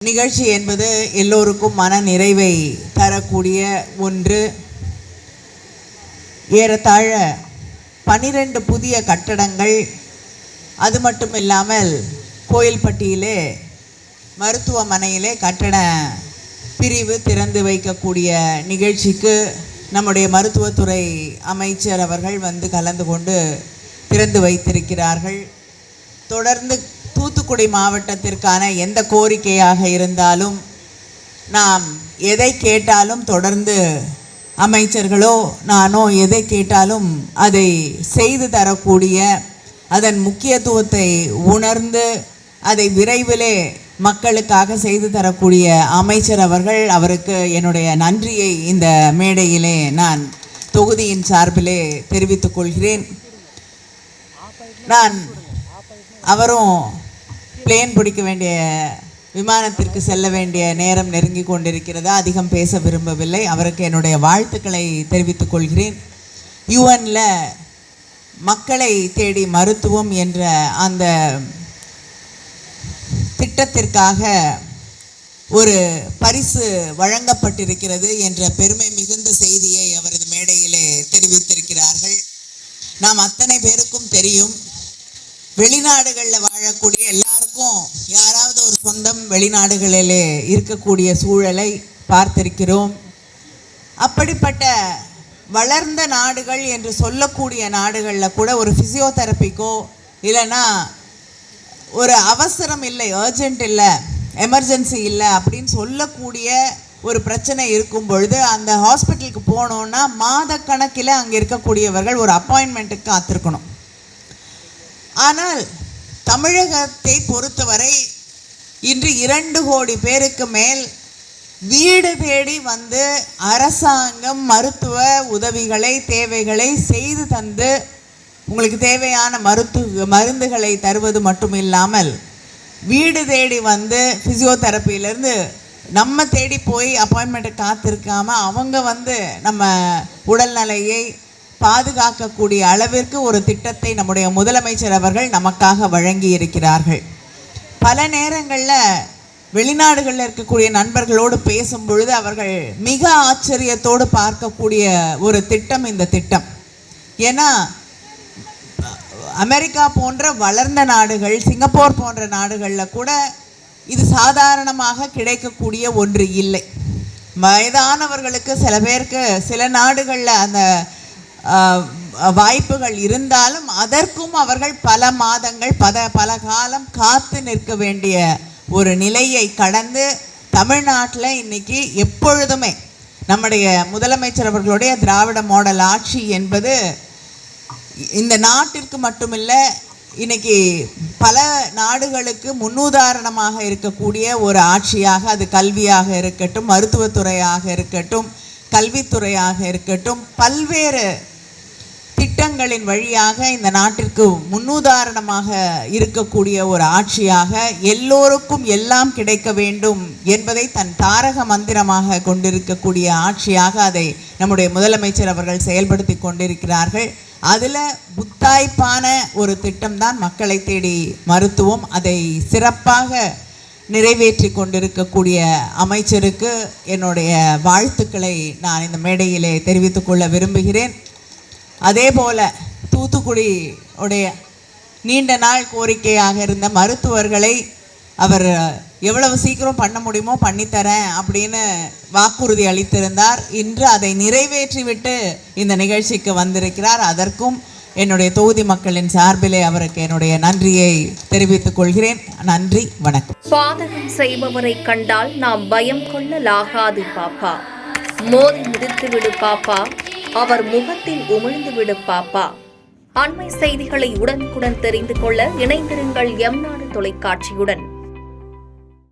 நிகழ்ச்சி என்பது எல்லோருக்கும் மன நிறைவை தரக்கூடிய ஒன்று. ஏறத்தாழ 12 புதிய கட்டடங்கள், அது மட்டும் இல்லாமல் கோயில்பட்டியிலே மருத்துவமனையிலே கட்டட பிரிவு திறந்து வைக்கக்கூடிய நிகழ்ச்சிக்கு நம்முடைய மருத்துவத்துறை அமைச்சர் அவர்கள் வந்து கலந்து கொண்டு திறந்து வைத்திருக்கிறார்கள். தொடர்ந்து தூத்துக்குடி மாவட்டத்திற்கான எந்த கோரிக்கையாக இருந்தாலும் நாம் எதை கேட்டாலும் தொடர்ந்து அமைச்சர்களோ நானோ எதை கேட்டாலும் அதை செய்து தரக்கூடிய, அதன் முக்கியத்துவத்தை உணர்ந்து அதை விரைவிலே மக்களுக்காக செய்து தரக்கூடிய அமைச்சர் அவர்கள், அவருக்கு என்னுடைய நன்றியை இந்த மேடையிலே நான் தொகுதியின் சார்பிலே தெரிவித்துக் கொள்கிறேன். நான் அவரும் பிளேன் பிடிக்க வேண்டிய, விமானத்திற்கு செல்ல வேண்டிய நேரம் நெருங்கி கொண்டிருக்கிறது. அதிகம் பேச விரும்பவில்லை. அவருக்கு என்னுடைய வாழ்த்துக்களை தெரிவித்துக் கொள்கிறேன். யுஎன்ல மக்களை தேடி மருத்துவம் என்ற அந்த திட்டத்திற்காக ஒரு பரிசு வழங்கப்பட்டிருக்கிறது என்ற பெருமை மிகுந்த செய்தியை அவரது மேடையிலே தெரிவித்திருக்கிறார்கள். நாம் அத்தனை பேருக்கும் தெரியும், வெளிநாடுகளில் வாழக்கூடிய எல்லாருக்கும் யாராவது ஒரு சொந்தம் வெளிநாடுகளிலே இருக்கக்கூடிய சூழலை பார்த்திருக்கிறோம். அப்படிப்பட்ட வளர்ந்த நாடுகள் என்று சொல்லக்கூடிய நாடுகளில் கூட ஒரு ஃபிசியோதெரப்பிக்கோ இல்லைன்னா ஒரு அவசரம் இல்லை, அர்ஜென்ட் இல்லை, எமர்ஜென்சி இல்லை அப்படின்னு சொல்லக்கூடிய ஒரு பிரச்சனை இருக்கும் பொழுது அந்த ஹாஸ்பிட்டலுக்கு போனோன்னா மாதக்கணக்கில் அங்கே இருக்கக்கூடியவர்கள் ஒரு அப்பாயின்மெண்ட்டுக்கு காத்திருக்கணும். ஆனால் தமிழகத்தை பொறுத்தவரை இன்று 2 கோடி பேருக்கு மேல் வீடு தேடி வந்து அரசாங்கம் மருத்துவ உதவிகளை, தேவைகளை செய்து தந்து உங்களுக்கு தேவையான மருந்துகளை தருவது மட்டும் இல்லாமல் வீடு தேடி வந்து ஃபிசியோதெரப்பியிலேருந்து நம்ம தேடி போய் அப்பாயின்மெண்ட்டை காத்திருக்காமல் அவங்க வந்து நம்ம உடல்நிலையை பாதுகாக்கக்கூடிய அளவிற்கு ஒரு திட்டத்தை நம்முடைய முதலமைச்சர் அவர்கள் நமக்காக வழங்கி இருக்கிறார்கள். பல நேரங்களில் வெளிநாடுகளில் இருக்கக்கூடிய நண்பர்களோடு பேசும் பொழுது அவர்கள் மிக ஆச்சரியத்தோடு பார்க்கக்கூடிய ஒரு திட்டம் இந்த திட்டம். ஏன்னா அமெரிக்கா போன்ற வளர்ந்த நாடுகள், சிங்கப்பூர் போன்ற நாடுகளில் கூட இது சாதாரணமாக கிடைக்கக்கூடிய ஒன்று இல்லை. வயதானவர்களுக்கு சில பேருக்கு சில நாடுகளில் அந்த வாய்ப்புகள் இருந்தாலும் அதற்கும் அவர்கள் பல மாதங்கள் பல காலம் காத்து நிற்க வேண்டிய ஒரு நிலையை கடந்து தமிழ்நாட்டில் இன்னைக்கு எப்பொழுதுமே நம்முடைய முதலமைச்சர் அவர்களுடைய திராவிட மாடல் ஆட்சி என்பது இந்த நாட்டிற்கு மட்டுமில்லை, இன்னைக்கு பல நாடுகளுக்கு முன்னுதாரணமாக இருக்கக்கூடிய ஒரு ஆட்சியாக, அது கல்வியாக இருக்கட்டும், மருத்துவத்துறையாக இருக்கட்டும், கல்வித்துறையாக இருக்கட்டும், பல்வேறு திட்டங்களின் வழியாக இந்த நாட்டிற்கு முன்னுதாரணமாக இருக்கக்கூடிய ஒரு ஆட்சியாக, எல்லோருக்கும் எல்லாம் கிடைக்க வேண்டும் என்பதை தன் தாரக மந்திரமாக கொண்டிருக்கக்கூடிய ஆட்சியாக அதை நம்முடைய முதலமைச்சர் அவர்கள் செயல்படுத்தி கொண்டிருக்கிறார்கள். அதில் முத்தாய்ப்பான ஒரு திட்டம்தான் மக்களை தேடி மருத்துவம். அதை சிறப்பாக நிறைவேற்றி கொண்டிருக்கக்கூடிய அமைச்சருக்கு என்னுடைய வாழ்த்துக்களை நான் இந்த மேடையிலே தெரிவித்துக் கொள்ள விரும்புகிறேன். அதே போல் தூத்துக்குடி உடைய நீண்ட நாள் கோரிக்கையாக இருந்த மருத்துவர்களை அவர் எவ்வளவு சீக்கிரம் பண்ண முடியுமோ பண்ணித்தரேன் அப்படின்னு வாக்குறுதி அளித்திருந்தார். இன்று அதை நிறைவேற்றிவிட்டு இந்த நிகழ்ச்சிக்கு வந்திருக்கிறார். அதற்கும் என்னுடைய தொகுதி மக்களின் சார்பிலே அவருக்கு என்னுடைய நன்றியை தெரிவித்துக் கொள்கிறேன். நன்றி, வணக்கம். பாதகம் செய்பவரை கண்டால் நாம் பயம் கொள்ளலாகாது பாப்பா, மோதி மிதித்து விடு பாப்பா, அவர் முகத்தில் உமிழ்ந்து விடு பாப்பா. அண்மை செய்திகளை உடனுக்குடன் தெரிந்து கொள்ள இணைந்திருங்கள் எம் நாடு தொலைக்காட்சியுடன்.